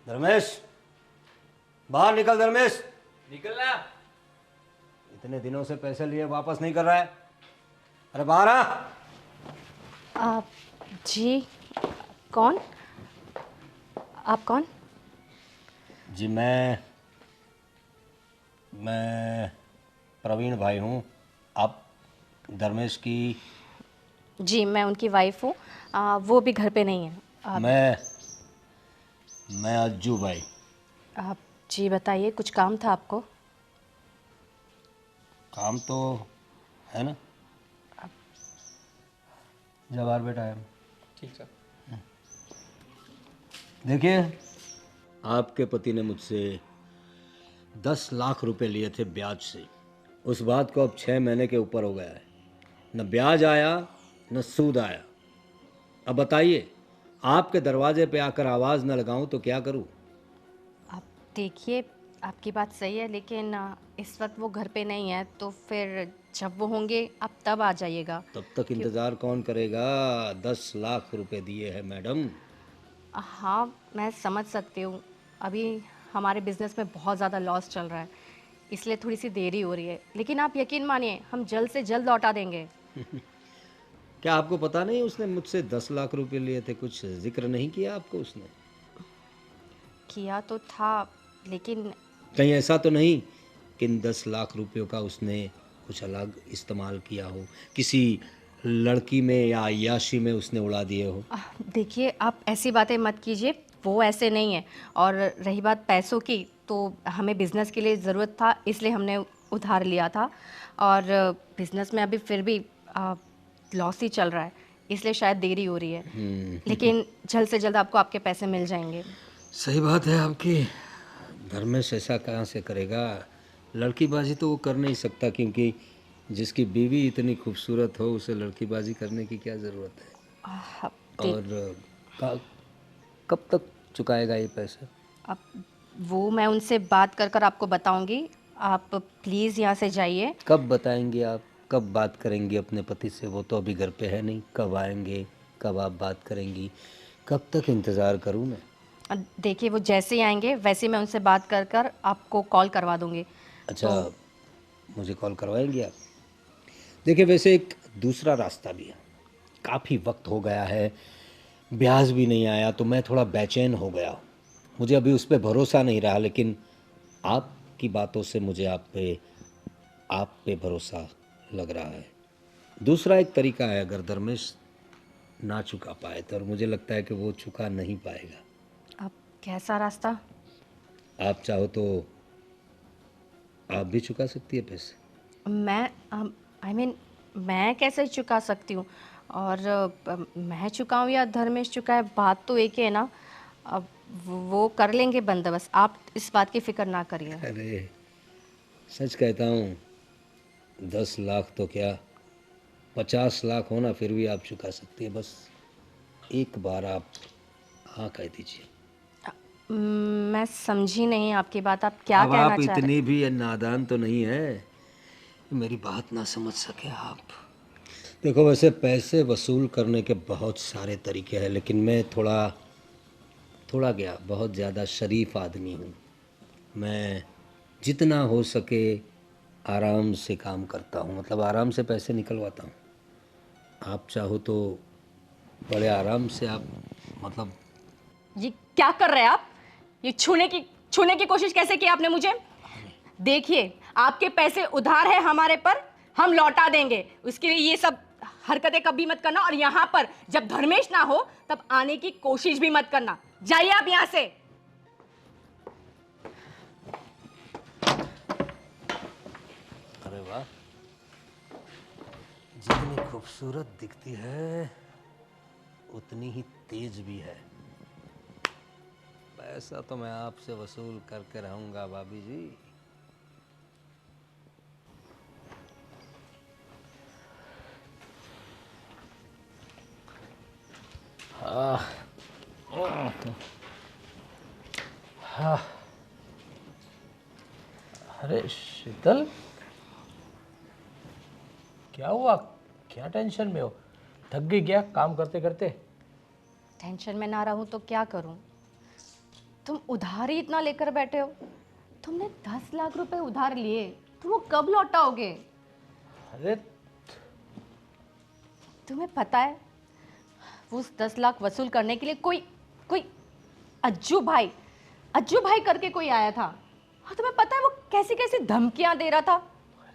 धर्मेश, बाहर निकल धर्मेश। निकलना। इतने दिनों से पैसे लिए वापस नहीं कर रहा है। अरे बाहर आ। आप जी कौन? आप कौन? जी मैं प्रवीण भाई हूँ। आप धर्मेश की? जी मैं उनकी वाइफ हूँ। वो भी घर पे नहीं है। मैं अज्जू भाई। आप जी बताइए, कुछ काम था आपको? काम तो है ना। जा बाहर बैठा है। ठीक सर। देखिए, आपके पति ने मुझसे 10 लाख रुपए लिए थे ब्याज से। उस बात को अब 6 महीने के ऊपर हो गया है। न ब्याज आया न सूद आया। अब बताइए, आपके दरवाजे पे आकर आवाज़ न लगाऊं तो क्या करूं? आप देखिए, आपकी बात सही है, लेकिन इस वक्त वो घर पे नहीं है, तो फिर जब वो होंगे आप तब आ जाइएगा। तब तक इंतज़ार कौन करेगा? 10 लाख रुपए दिए हैं मैडम। हाँ, मैं समझ सकती हूँ। अभी हमारे बिज़नेस में बहुत ज़्यादा लॉस चल रहा है, इसलिए थोड़ी सी देरी हो रही है, लेकिन आप यकीन मानिए हम जल्द से जल्द लौटा देंगे। क्या आपको पता नहीं उसने मुझसे 10 लाख रुपए लिए थे? कुछ जिक्र नहीं किया आपको उसने? किया तो था, लेकिन कहीं ऐसा तो नहीं कि इन 10 लाख रुपयों का उसने कुछ अलग इस्तेमाल किया हो, किसी लड़की में या अय्याशी में उसने उड़ा दिए हो? देखिए आप ऐसी बातें मत कीजिए, वो ऐसे नहीं है। और रही बात पैसों की, तो हमें बिज़नेस के लिए ज़रूरत था, इसलिए हमने उधार लिया था। और बिज़नेस में अभी फिर भी लॉस ही चल रहा है, इसलिए शायद देरी हो रही है। लेकिन जल्द से जल्द आपको आपके पैसे मिल जाएंगे। सही बात है आपकी। धर्मेश ऐसा कहाँ से करेगा? लड़कीबाजी तो वो कर नहीं सकता, क्योंकि जिसकी बीवी इतनी खूबसूरत हो उसे लड़कीबाजी करने की क्या ज़रूरत है? आह, और कब तक चुकाएगा ये पैसे? अब वो मैं उनसे बात कर कर आपको बताऊंगी। आप प्लीज़ यहाँ से जाइए। कब बताएंगे आप? कब बात करेंगी अपने पति से? वो तो अभी घर पे है नहीं। कब आएंगे? कब आप बात करेंगी? कब तक इंतज़ार करूँ मैं? देखिए वो जैसे ही आएंगे वैसे ही मैं उनसे बात कर कर आपको कॉल करवा दूंगी। अच्छा, तो मुझे कॉल करवाएंगे आप? देखिए, वैसे एक दूसरा रास्ता भी है। काफ़ी वक्त हो गया है, ब्याज भी नहीं आया, तो मैं थोड़ा बेचैन हो गया। मुझे अभी उस पर भरोसा नहीं रहा, लेकिन आपकी बातों से मुझे आप पे भरोसा लग रहा है। दूसरा एक तरीका है, अगर धर्मेश ना चुका पाए तो, और मुझे लगता है कि वो चुका नहीं पाएगा। अब कैसा रास्ता? आप चाहो तो आप भी चुका सकती है पैसे। मैं आई मीन मैं कैसे चुका सकती हूँ? और मैं चुकाऊँ या धर्मेश चुकाए, बात तो एक ही है ना। अब वो कर लेंगे बंदोबस्त, आप इस बात की फिक्र ना करिए। अरे, सच कहता हूँ, 10 लाख तो क्या, 50 लाख होना फिर भी आप चुका सकती है। बस एक बार आप हाँ कह दीजिए। मैं समझी नहीं आपकी बात, आप क्या अब कहना आप चाह रहे? इतनी भी नादान तो नहीं है कि मेरी बात ना समझ सके आप। देखो, वैसे पैसे वसूल करने के बहुत सारे तरीके हैं, लेकिन मैं थोड़ा थोड़ा क्या, बहुत ज़्यादा शरीफ आदमी हूँ। मैं जितना हो सके आराम से काम करता हूँ, मतलब आराम से पैसे निकलवाता हूँ। आप चाहो तो बड़े आराम से आप, मतलब ये क्या कर रहे हैं आप? ये छूने की कोशिश कैसे की आपने मुझे? देखिए आपके पैसे उधार है हमारे पर, हम लौटा देंगे। उसके लिए ये सब हरकतें कभी मत करना, और यहाँ पर जब धर्मेश ना हो तब आने की कोशिश भी मत करना। जाइए आप यहाँ से। अरे वाह, जितनी खूबसूरत दिखती है उतनी ही तेज भी है। पैसा तो मैं आपसे वसूल करके रहूंगा भाभी जी। अरे शीतल, क्या हुआ? क्या टेंशन में हो? थक गई क्या काम करते करते? टेंशन में ना रहूं तो क्या करूं? तुम उधार ही इतना लेकर बैठे हो। तुमने 10 लाख रुपए उधार लिए, तुम वो कब लौटाओगे? अरे तुम्हें पता है उस 10 लाख वसूल करने के लिए कोई कोई अज्जू भाई करके कोई आया था। और तुम्हें पता है वो कैसी कैसी धमकियां दे रहा था,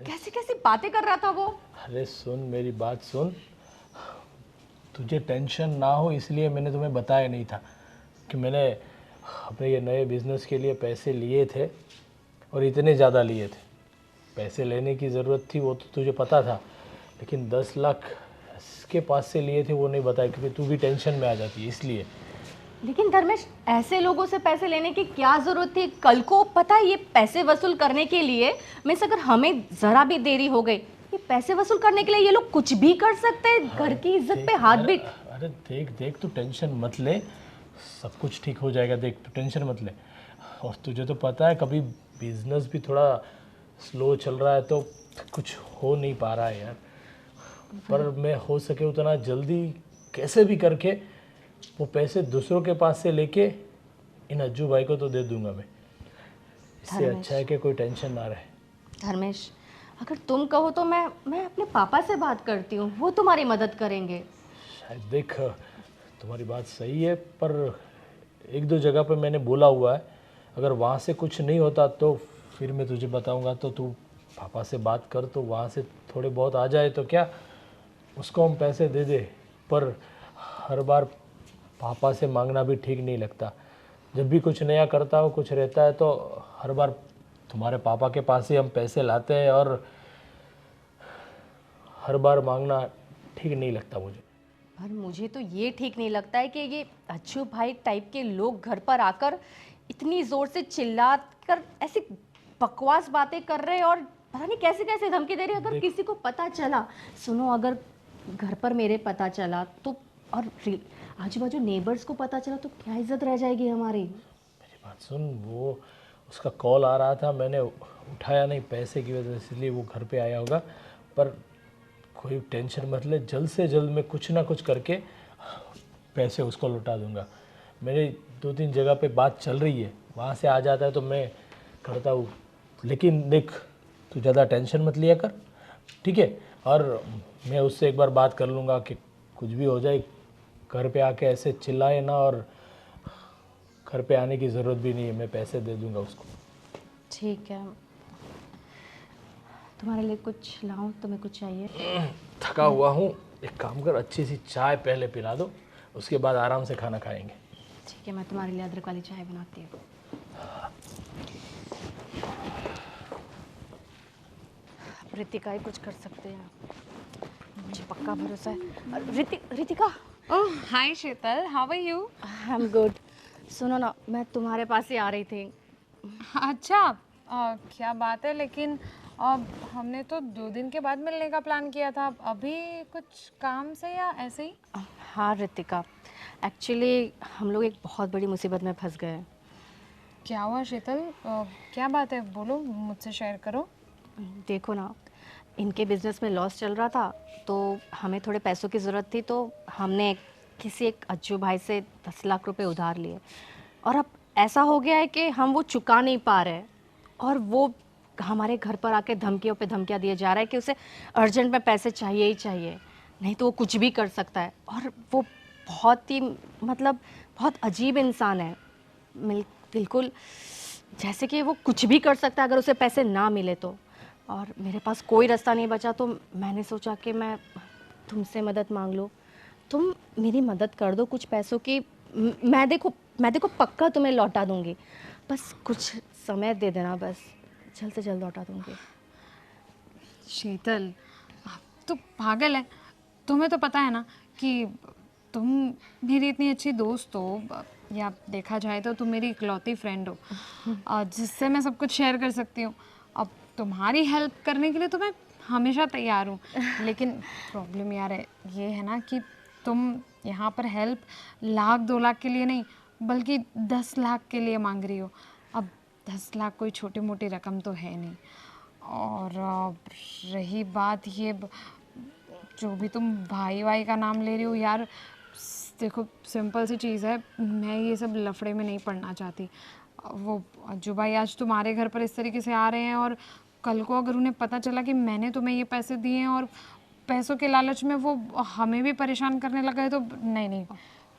कैसी कैसी बातें कर रहा था वो। अरे सुन, मेरी बात सुन। तुझे टेंशन ना हो इसलिए मैंने तुम्हें बताया नहीं था कि मैंने अपने ये नए बिज़नेस के लिए पैसे लिए थे और इतने ज़्यादा लिए थे। पैसे लेने की ज़रूरत थी वो तो तुझे पता था, लेकिन 10 लाख इसके पास से लिए थे वो नहीं बताया, क्योंकि तू भी टेंशन में आ जाती है इसलिए। लेकिन धर्मेश, ऐसे लोगों से पैसे लेने की क्या जरूरत थी? कल को पता है ये पैसे वसूल करने के लिए मिस, अगर हमें जरा भी देरी हो गई, ये पैसे वसूल करने के लिए ये लोग कुछ भी कर सकते हैं। घर की इज्जत पे हाथ भी। अरे देख देख, तू टेंशन मत ले, सब कुछ ठीक हो जाएगा। देख तू टेंशन मत ले। और तुझे तो पता है कभी बिजनेस भी थोड़ा स्लो चल रहा है तो कुछ हो नहीं पा रहा है यार। पर मैं हो सके उतना जल्दी कैसे भी करके वो पैसे दूसरों के पास से लेके इन अज्जू भाई को तो दे दूंगा मैं। इससे अच्छा है कि कोई टेंशन ना रहे। धर्मेश, अगर तुम कहो तो मैं अपने पापा से बात करती हूँ, वो तुम्हारी मदद करेंगे। शायद देख, तुम्हारी बात सही है, पर एक दो जगह पे मैंने बोला हुआ है, अगर वहाँ से कुछ नहीं होता तो फिर मैं तुझे बताऊंगा। तो तू पापा से बात कर, तो वहाँ से थोड़े बहुत आ जाए तो क्या, उसको हम पैसे दे दे। पर हर बार पापा से मांगना भी ठीक नहीं लगता। जब भी कुछ नया करता हो, कुछ रहता है, तो हर बार तुम्हारे पापा के पास ही हम पैसे लाते हैं और हर बार मांगना ठीक नहीं लगता मुझे। पर मुझे तो ये ठीक नहीं लगता है कि ये अच्छू भाई टाइप के लोग घर पर आकर इतनी जोर से चिल्ला कर ऐसी बकवास बातें कर रहे हैं और पता नहीं कैसे कैसे धमकी दे रहे हैं। अगर किसी को पता चला, सुनो, अगर घर पर मेरे पता चला तो, और आजू बाजू नेबर्स को पता चला तो क्या इज्जत रह जाएगी हमारी। मेरी बात सुन, वो उसका कॉल आ रहा था, मैंने उठाया नहीं पैसे की वजह से, इसलिए वो घर पे आया होगा। पर कोई टेंशन मत ले, जल्द से जल्द मैं कुछ ना कुछ करके पैसे उसको लौटा दूंगा। मेरी 2-3 जगह पे बात चल रही है, वहाँ से आ जाता है तो मैं करता हूँ। लेकिन देख, तू ज़्यादा टेंशन मत लिया कर, ठीक है? और मैं उससे एक बार बात कर लूँगा कि कुछ भी हो जाए घर पे आके ऐसे चिल्लाए ना, और घर पे आने की ज़रूरत भी नहीं है, मैं पैसे दे दूँगा उसको। ठीक है, तुम्हारे लिए कुछ लाऊं? तुम्हें कुछ चाहिए? थका हुआ हूँ, एक काम कर, अच्छी सी चाय पहले पिला दो, उसके बाद आराम से खाना खाएंगे। ठीक है, मैं तुम्हारे लिए अदरक वाली चाय बनाती हूँ। रितिका ही कुछ कर सकते हैं, मुझे पक्का भरोसा है। Ritika. Oh hi Sheetal, how are you? I am good. सुनो ना, मैं तुम्हारे पास ही आ रही थी। अच्छा, क्या बात है, लेकिन हमने तो 2 दिन के बाद मिलने का प्लान किया था। अभी कुछ काम से या ऐसे ही? हाँ रितिका, एक्चुअली हम लोग एक बहुत बड़ी मुसीबत में फंस गए हैं। क्या हुआ शीतल? क्या बात है, बोलो, मुझसे शेयर करो। देखो ना, इनके बिजनेस में लॉस चल रहा था, तो हमें थोड़े पैसों की ज़रूरत थी, तो हमने किसी एक अज्जू भाई से 10 लाख रुपए उधार लिए। और अब ऐसा हो गया है कि हम वो चुका नहीं पा रहे, और वो हमारे घर पर आके धमकियों पे धमकियाँ दिए जा रहा है कि उसे अर्जेंट में पैसे चाहिए ही चाहिए, नहीं तो वो कुछ भी कर सकता है। और वो बहुत ही, मतलब बहुत अजीब इंसान है, बिल्कुल जैसे कि वो कुछ भी कर सकता है अगर उसे पैसे ना मिले तो। और मेरे पास कोई रास्ता नहीं बचा, तो मैंने सोचा कि मैं तुमसे मदद मांग लूँ। तुम मेरी मदद कर दो कुछ पैसों की। मैं देखो पक्का तुम्हें लौटा दूंगी, बस कुछ समय दे देना, बस जल्द से जल्द लौटा दूंगी। शीतल, आप तो पागल है। तुम्हें तो पता है ना कि तुम मेरी इतनी अच्छी दोस्त हो, या देखा जाए तो तुम मेरी इकलौती फ्रेंड हो, जिससे मैं सब कुछ शेयर कर सकती हूँ। अब तुम्हारी हेल्प करने के लिए तो मैं हमेशा तैयार हूँ, लेकिन प्रॉब्लम यार ये है ना कि तुम यहाँ पर हेल्प 1-2 लाख के लिए नहीं, बल्कि 10 लाख के लिए मांग रही हो। अब 10 लाख कोई छोटी मोटी रकम तो है नहीं। और रही बात ये जो भी तुम भाई का नाम ले रही हो यार, देखो सिंपल सी चीज़ है, मैं ये सब लफड़े में नहीं पड़ना चाहती। वो अज्जू भाई आज तुम्हारे घर पर इस तरीके से आ रहे हैं और कल को अगर उन्हें पता चला कि मैंने तुम्हें ये पैसे दिए हैं और पैसों के लालच में वो हमें भी परेशान करने लगा है तो नहीं नहीं,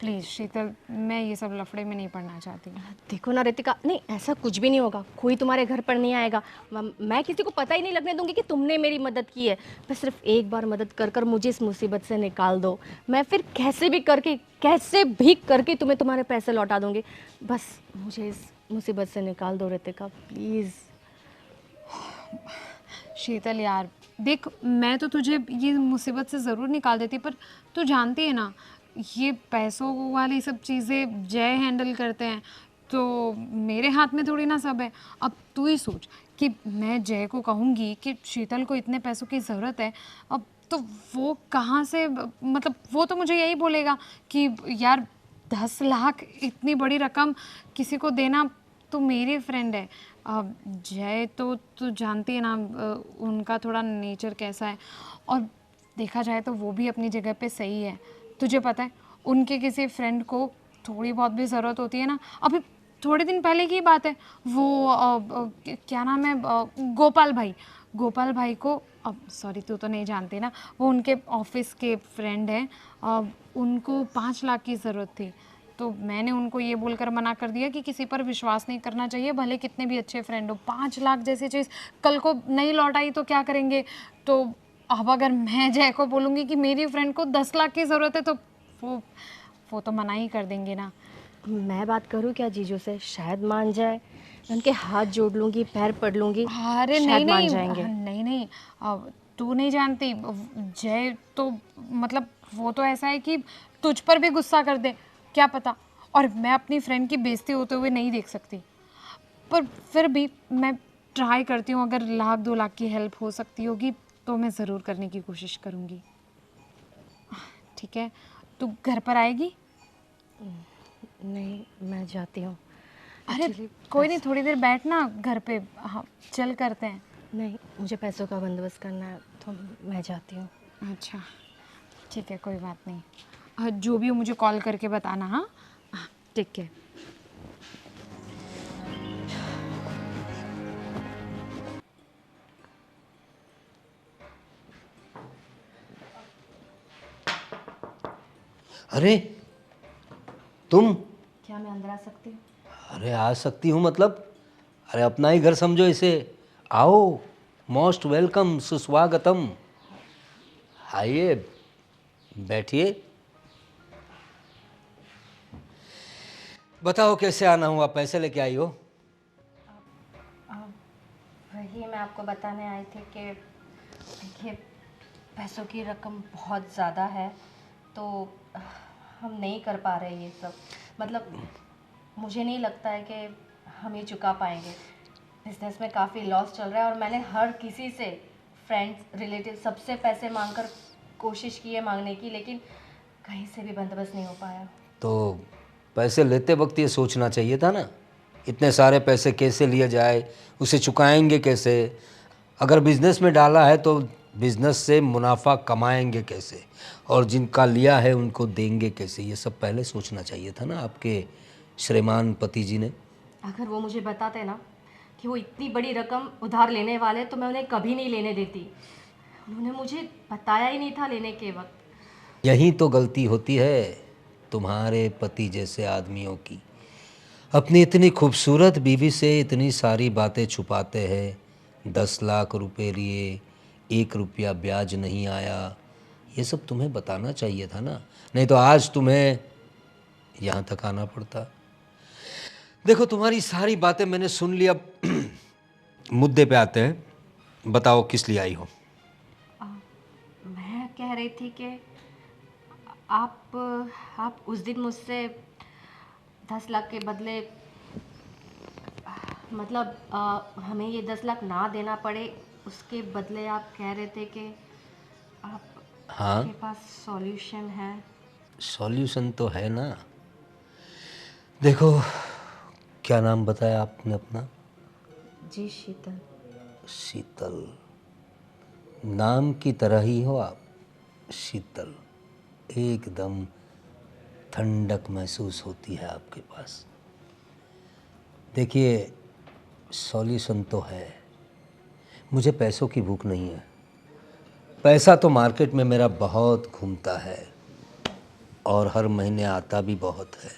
प्लीज़ शीतल, मैं ये सब लफड़े में नहीं पड़ना चाहती। देखो ना रितिका, नहीं ऐसा कुछ भी नहीं होगा, कोई तुम्हारे घर पर नहीं आएगा। मैं किसी को पता ही नहीं लगने दूंगी कि तुमने मेरी मदद की है। बस सिर्फ एक बार मदद कर कर मुझे इस मुसीबत से निकाल दो, मैं फिर कैसे भी करके तुम्हें तुम्हारे पैसे लौटा दूंगी। बस मुझे इस मुसीबत से निकाल दो रितिका, प्लीज़। शीतल यार देख, मैं तो तुझे ये मुसीबत से ज़रूर निकाल देती, पर तू जानती है ना ये पैसों वाली सब चीज़ें जय हैंडल करते हैं, तो मेरे हाथ में थोड़ी ना सब है। अब तू ही सोच कि मैं जय को कहूँगी कि शीतल को इतने पैसों की ज़रूरत है, अब तो वो कहाँ से, मतलब वो तो मुझे यही बोलेगा कि यार 10 लाख इतनी बड़ी रकम किसी को देना, तो मेरी फ्रेंड है। जय तो तू जानती है ना उनका थोड़ा नेचर कैसा है, और देखा जाए तो वो भी अपनी जगह पे सही है। तुझे पता है उनके किसी फ्रेंड को थोड़ी बहुत भी ज़रूरत होती है ना, अभी थोड़े दिन पहले की बात है, वो क्या नाम है, गोपाल भाई को, अब सॉरी तू तो नहीं जानती ना, वो उनके ऑफिस के फ्रेंड हैं, उनको 5 लाख की ज़रूरत थी। तो मैंने उनको ये बोलकर मना कर दिया कि किसी पर विश्वास नहीं करना चाहिए, भले कितने भी अच्छे फ्रेंड हो। 5 लाख जैसी चीज़ कल को नहीं लौट आई तो क्या करेंगे। तो अब अगर मैं जय को बोलूँगी कि मेरी फ्रेंड को 10 लाख की ज़रूरत है तो वो तो मना ही कर देंगे ना। मैं बात करूँ क्या जीजू से, शायद मान जाए। मैं उनके हाथ जोड़ लूँगी, पैर पड़ लूँगी, अरे शायद नहीं मान नहीं, जाएंगे। नहीं नहीं, अब तू नहीं जानती जय तो, मतलब वो तो ऐसा है कि तुझ पर भी गुस्सा कर दे, क्या पता। और मैं अपनी फ्रेंड की बेइज्जती होते हुए नहीं देख सकती, पर फिर भी मैं ट्राई करती हूँ, अगर 1-2 लाख की हेल्प हो सकती होगी तो मैं ज़रूर करने की कोशिश करूँगी। ठीक है, तू घर पर आएगी? नहीं, मैं जाती हूँ। अरे कोई नहीं, थोड़ी देर बैठ ना घर पे, हाँ चल करते हैं। नहीं, मुझे पैसों का बंदोबस्त करना है तो मैं जाती हूँ। अच्छा ठीक है, कोई बात नहीं। जो भी हो मुझे कॉल करके बताना। हाँ ठीक है। अरे तुम, क्या मैं अंदर आ सकती हूँ? अरे आ सकती हूँ मतलब, अरे अपना ही घर समझो इसे। आओ, मोस्ट वेलकम, सुस्वागतम। आइए, बैठिए। बताओ कैसे आना हुआ, पैसे लेके आई हो? वही मैं आपको बताने आई थी कि देखिए पैसों की रकम बहुत ज़्यादा है, तो हम नहीं कर पा रहे ये सब। मतलब मुझे नहीं लगता है कि हम ये चुका पाएंगे। बिजनेस में काफ़ी लॉस चल रहा है और मैंने हर किसी से, फ्रेंड्स, रिलेटिव, सबसे पैसे मांगकर कोशिश की है मांगने की, लेकिन कहीं से भी बंदोबस्त नहीं हो पाया। तो पैसे लेते वक्त ये सोचना चाहिए था ना, इतने सारे पैसे कैसे लिया जाए, उसे चुकाएंगे कैसे। अगर बिजनेस में डाला है तो बिजनेस से मुनाफा कमाएंगे कैसे, और जिनका लिया है उनको देंगे कैसे, ये सब पहले सोचना चाहिए था ना आपके श्रीमान पति जी ने। अगर वो मुझे बताते ना कि वो इतनी बड़ी रकम उधार लेने वाले, तो मैं उन्हें कभी नहीं लेने देती। उन्होंने मुझे बताया ही नहीं था लेने के वक्त। यही तो गलती होती है तुम्हारे पति जैसे आदमियों की, अपनी इतनी खूबसूरत बीवी से इतनी सारी बातें छुपाते हैं। 10 लाख रुपए लिए, 1 रुपया ब्याज नहीं आया, ये सब तुम्हें बताना चाहिए था ना, नहीं तो आज तुम्हें यहाँ तक आना पड़ता। देखो तुम्हारी सारी बातें मैंने सुन ली, अब मुद्दे पे आते हैं। बताओ किस लिए आई हो? मैं कह रही थी कि आप उस दिन मुझसे 10 लाख के बदले, मतलब हमें ये 10 लाख ना देना पड़े, उसके बदले आप कह रहे थे कि हाँ, आपके पास सॉल्यूशन है। सॉल्यूशन तो है ना। देखो, क्या नाम बताया आपने अपना? जी शीतल। शीतल, नाम की तरह ही हो आप, शीतल, एकदम ठंडक महसूस होती है आपके पास। देखिए, सॉल्यूशन तो है। मुझे पैसों की भूख नहीं है। पैसा तो मार्केट में मेरा बहुत घूमता है और हर महीने आता भी बहुत है,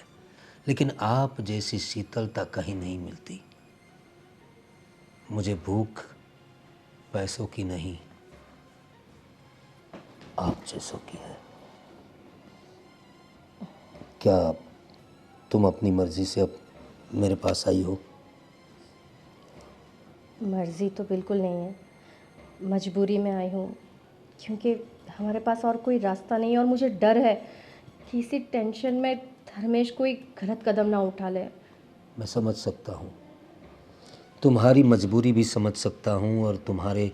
लेकिन आप जैसी शीतलता कहीं नहीं मिलती। मुझे भूख पैसों की नहीं, आप जैसों की है। क्या तुम अपनी मर्जी से अब मेरे पास आई हो? मर्ज़ी तो बिल्कुल नहीं है, मजबूरी में आई हूँ, क्योंकि हमारे पास और कोई रास्ता नहीं है और मुझे डर है कि इसी टेंशन में धर्मेश कोई गलत कदम ना उठा ले। मैं समझ सकता हूँ, तुम्हारी मजबूरी भी समझ सकता हूँ और तुम्हारे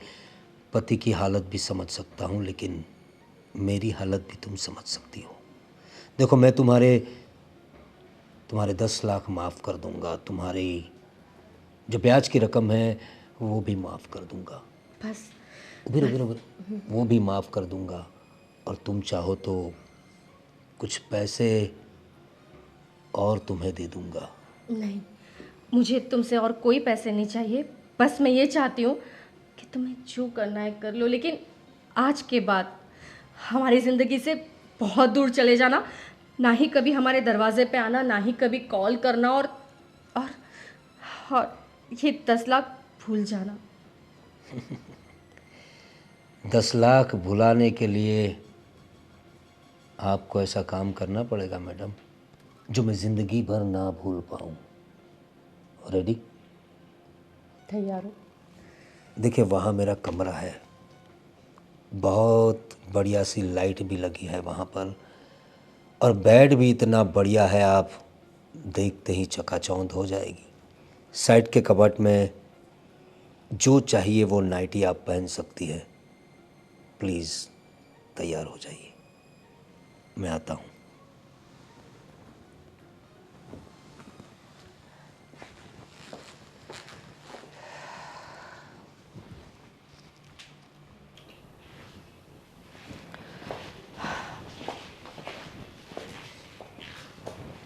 पति की हालत भी समझ सकता हूँ, लेकिन मेरी हालत भी तुम समझ सकती हो। देखो, मैं तुम्हारे 10 लाख माफ़ कर दूंगा, तुम्हारी जो ब्याज की रकम है वो भी माफ़ कर दूंगा। बस उधर वो भी माफ़ कर दूंगा, और तुम चाहो तो कुछ पैसे और तुम्हें दे दूंगा। नहीं, मुझे तुमसे और कोई पैसे नहीं चाहिए। बस मैं ये चाहती हूँ कि तुम्हें जो करना है कर लो, लेकिन आज के बाद हमारी ज़िंदगी से बहुत दूर चले जाना। ना ही कभी हमारे दरवाजे पे आना, ना ही कभी कॉल करना, और और ये 10 लाख भूल जाना। 10 लाख भुलाने के लिए आपको ऐसा काम करना पड़ेगा मैडम, जो मैं ज़िंदगी भर ना भूल पाऊँ। रेडी? तैयार हो? देखिए, वहाँ मेरा कमरा है, बहुत बढ़िया सी लाइट भी लगी है वहाँ पर, और बेड भी इतना बढ़िया है, आप देखते ही चकाचौंध हो जाएगी। साइड के कबर्ड में जो चाहिए वो नाइटी आप पहन सकती है। प्लीज़ तैयार हो जाइए, मैं आता हूँ।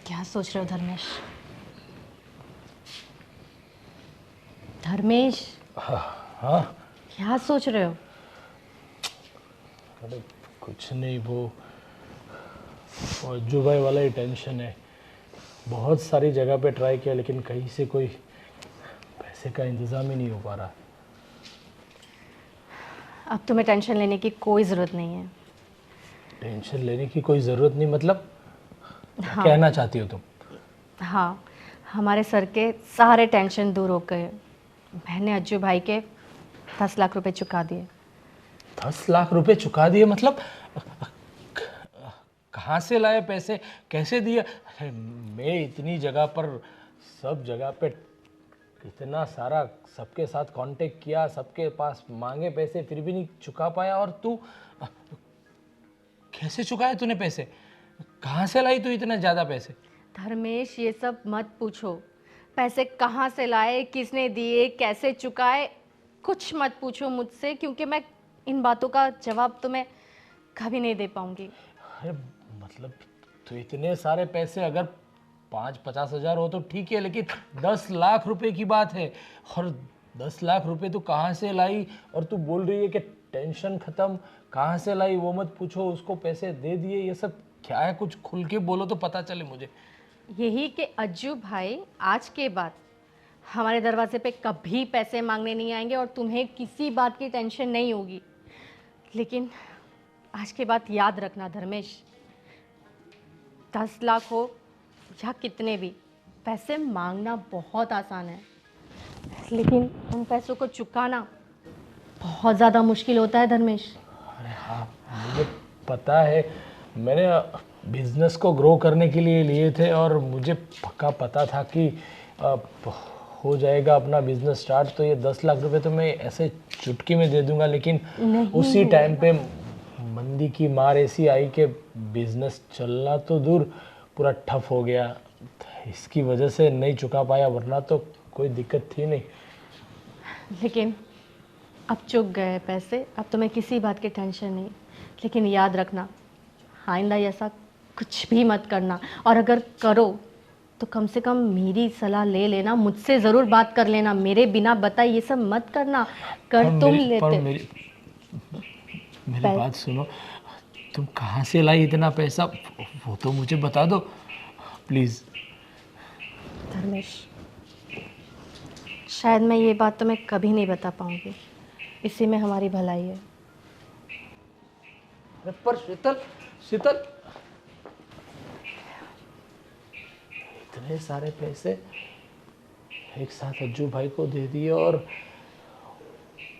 क्या सोच रहे हो धर्मेश? धर्मेश, हाँ, क्या सोच रहे हो? अरे कुछ नहीं, वो अज्जू भाई वाला ही टेंशन है। बहुत सारी जगह पे ट्राई किया, लेकिन कहीं से कोई पैसे का इंतज़ाम ही नहीं हो पा रहा। अब तुम्हें टेंशन लेने की कोई ज़रूरत नहीं है। टेंशन लेने की कोई ज़रूरत नहीं मतलब? हाँ। कहना चाहती हो तुम? हाँ, हमारे सर के सारे टेंशन दूर हो गए। मैंने अज्जू भाई के 10 लाख रुपए चुका दिए। 10 लाख रुपए चुका दिए मतलब? कहाँ से लाए पैसे, कैसे दिए? अरे मैं इतनी जगह पर, सब जगह पे इतना सारा सबके साथ कांटेक्ट किया, सबके पास मांगे पैसे, फिर भी नहीं चुका पाया। और तू कैसे चुकाए तूने पैसे? कहाँ से लाई तू इतना ज़्यादा पैसे? धर्मेश, ये सब मत पूछो। पैसे कहाँ से लाए, किसने दिए, कैसे चुकाए, कुछ मत पूछो मुझसे, क्योंकि मैं इन बातों का जवाब तुम्हें कभी नहीं दे पाऊंगी। अरे मतलब तो इतने सारे पैसे अगर 5-50 हज़ार हो तो ठीक है, लेकिन 10 लाख रुपए की बात है, और 10 लाख रुपए तू कहाँ से लाई? और तू बोल रही है कि टेंशन खत्म। कहाँ से लाई वो मत पूछो, उसको पैसे दे दिए, ये सब क्या है? कुछ खुल के बोलो तो पता चले मुझे। यही कि अज्जू भाई आज के बाद हमारे दरवाजे पे कभी पैसे मांगने नहीं आएंगे और तुम्हें किसी बात की टेंशन नहीं होगी। लेकिन आज के बाद याद रखना धर्मेश, 10 लाख हो या कितने भी, पैसे मांगना बहुत आसान है, लेकिन उन पैसों को चुकाना बहुत ज़्यादा मुश्किल होता है धर्मेश। अरे हाँ, मुझे पता है। मैंने बिजनेस को ग्रो करने के लिए लिए थे, और मुझे पक्का पता था कि अ, हो जाएगा अपना बिजनेस स्टार्ट, तो ये 10 लाख रुपए तो मैं ऐसे चुटकी में दे दूंगा। लेकिन उसी टाइम पे मंदी की मार ऐसी आई कि बिजनेस चलना तो दूर, पूरा ठप हो गया। इसकी वजह से नहीं चुका पाया, वरना तो कोई दिक्कत थी नहीं। लेकिन अब चुक गए पैसे, अब तुम्हें किसी बात की टेंशन नहीं। लेकिन याद रखना, आइंदा ऐसा कुछ भी मत करना, और अगर करो तो कम से कम मेरी सलाह ले लेना, मुझसे ज़रूर बात कर लेना, मेरे बिना बताए ये सब मत करना। कर तुम लेते मेरी बात सुनो, तुम कहाँ से लाई इतना पैसा, वो तो मुझे बता दो प्लीज़। धर्मेश, शायद मैं ये बात तुम्हें कभी नहीं बता पाऊंगी, इसी में हमारी भलाई है। पर शीतल, शीतल, इतने सारे पैसे एक साथ अज्जू भाई को दे दिए और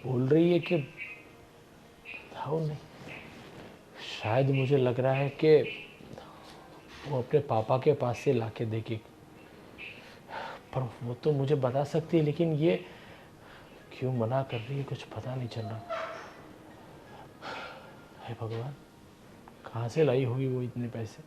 बोल रही है कि बताओ नहीं। शायद मुझे लग रहा है कि वो अपने पापा के पास से लाके देगी, पर वो तो मुझे बता सकती है, लेकिन ये क्यों मना कर रही है कुछ पता नहीं चल रहा। हे भगवान, कहाँ से लाई होगी वो इतने पैसे।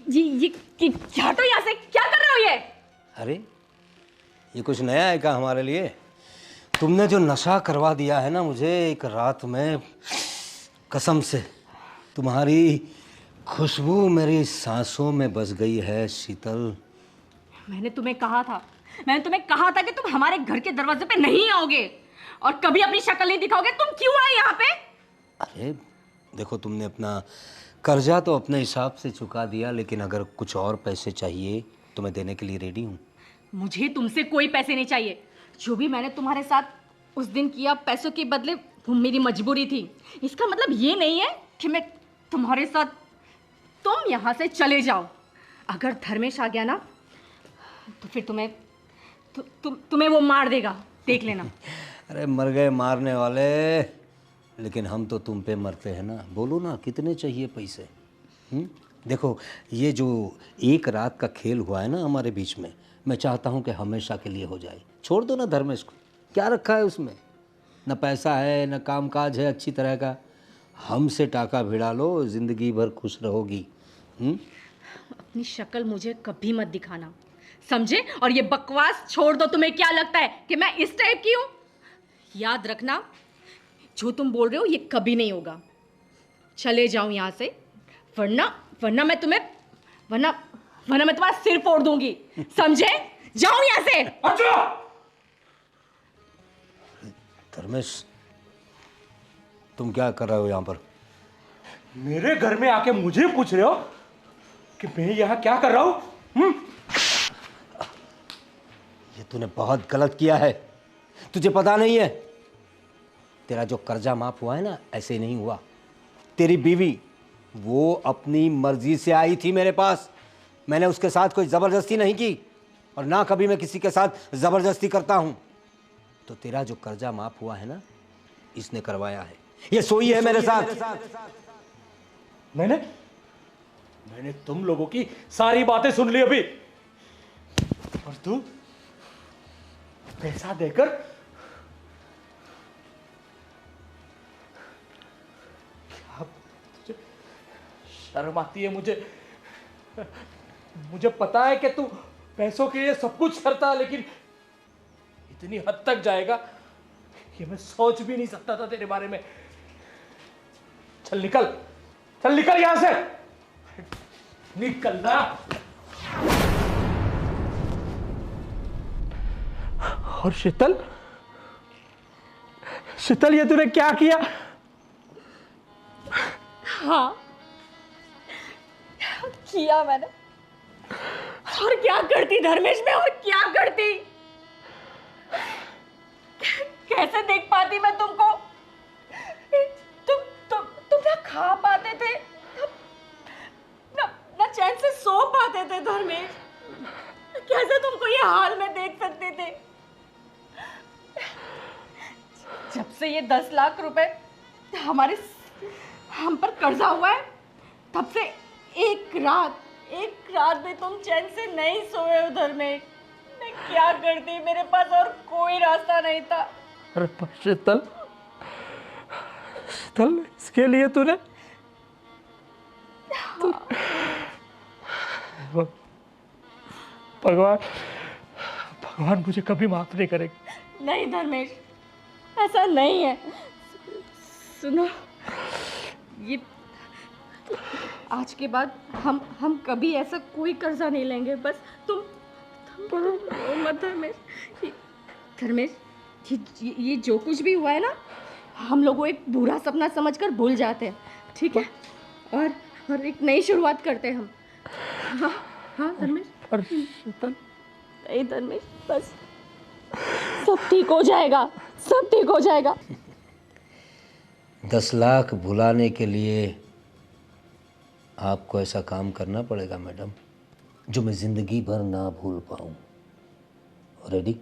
ये हटो यहाँ से, क्या कर रहे हो ये? अरे ये कुछ नया है क्या हमारे लिए? तुमने जो नशा करवा दिया है ना मुझे एक रात में, कसम से तुम्हारी खुशबू मेरी सांसों में बस गई है शीतल। मैंने तुम्हें कहा था कि तुम हमारे घर के दरवाजे पे नहीं आओगे और कभी अपनी शक्ल नहीं दिखाओगे। तुम क्यों आए यहाँ पे? अरे देखो, तुमने अपना कर्जा तो अपने हिसाब से चुका दिया, लेकिन अगर कुछ और पैसे चाहिए तो मैं देने के लिए रेडी हूँ। मुझे तुमसे कोई पैसे नहीं चाहिए। जो भी मैंने तुम्हारे साथ उस दिन किया पैसों के बदले, वो मेरी मजबूरी थी। इसका मतलब ये नहीं है कि मैं तुम्हारे साथ, तुम यहाँ से चले जाओ। अगर धर्मेश आ गया ना तो फिर तुम्हें वो मार देगा, देख लेना। अरे मर गए मारने वाले, लेकिन हम तो तुम पे मरते हैं ना। बोलो ना कितने चाहिए पैसे? देखो, ये जो एक रात का खेल हुआ है ना हमारे बीच में, मैं चाहता हूँ कि हमेशा के लिए हो जाए। छोड़ दो ना धर्मेश को, क्या रखा है उसमें? न पैसा है न काम काज है अच्छी तरह का। हमसे टाका भिड़ा लो, ज़िंदगी भर खुश रहोगी। अपनी शक्ल मुझे कभी मत दिखाना, समझे? और ये बकवास छोड़ दो। तुम्हें क्या लगता है कि मैं इस टाइप की हूँ? याद रखना, जो तुम बोल रहे हो ये कभी नहीं होगा। चले जाओ यहाँ से, वरना मैं तुम्हारा सिर फोड़ दूंगी, समझे? जाओ यहाँ से। धर्मेश, तुम क्या कर रहे हो यहाँ पर? मेरे घर में आके मुझे पूछ रहे हो कि मैं यहाँ क्या कर रहा हूँ? ये तूने बहुत गलत किया है। तुझे पता नहीं है, तेरा जो कर्जा माफ हुआ है ना, ऐसे नहीं हुआ। तेरी बीवी वो अपनी मर्जी से आई थी मेरे पास। मैंने उसके साथ कोई ज़बरदस्ती नहीं की, और ना कभी मैं किसी के साथ ज़बरदस्ती करता हूँ। तो तेरा जो कर्जा माफ हुआ है ना, इसने करवाया है। ये सोई है मेरे साथ। मैंने तुम लोगों की सारी बातें सुन ली अभी, और तू पैसा देकर क्या? तुझे शर्म आती है? मुझे पता है कि तू पैसों के लिए सब कुछ करता, लेकिन इतनी हद तक जाएगा ये मैं सोच भी नहीं सकता था तेरे बारे में। चल निकल यहां से, निकलना। और शीतल, ये तूने क्या किया? हाँ, किया मैंने। और क्या करती धर्मेश में, और क्या करती? कैसे देख पाती मैं तुमको? तुम ना खा पाते थे, ना चैन से सो पाते थे धर्मेश। कैसे तुमको ये हाल में देख सकते थे? जब से ये 10 लाख रुपए हम पर कर्जा हुआ है, तब से एक रात भी तुम चैन से नहीं सोए हो धर्मेश। मैं क्या करती? मेरे पास और कोई रास्ता नहीं था। अरे शीतल, इसके लिए तूने भगवान भगवान मुझे कभी माफ नहीं करेगा। नहीं धर्मेश, ऐसा नहीं है। सुनो, ये आज के बाद हम कभी ऐसा कोई कर्जा नहीं लेंगे। बस तुम रो मत धर्मेश। धर्मेश, ये जो कुछ भी हुआ है ना, हम लोग वो एक बुरा सपना समझकर भूल जाते हैं, ठीक है? और एक नई शुरुआत करते हैं हम। हाँ हाँ धर्मेश। नहीं धर्मेश, बस सब ठीक हो जाएगा, सब ठीक हो जाएगा। 10 लाख भुलाने के लिए आपको ऐसा काम करना पड़ेगा मैडम, जो मैं ज़िंदगी भर ना भूल पाऊँ। रेडी?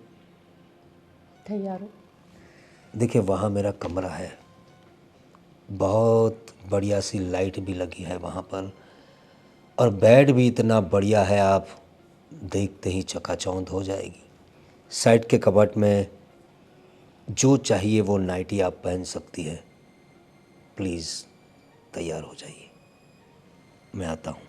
तैयार हो? देखिए, वहाँ मेरा कमरा है, बहुत बढ़िया सी लाइट भी लगी है वहाँ पर, और बेड भी इतना बढ़िया है, आप देखते ही चकाचौंध हो जाएगी। साइड के कबर्ड में जो चाहिए वो नाइटी आप पहन सकती है। प्लीज़ तैयार हो जाइए, मैं आता हूँ।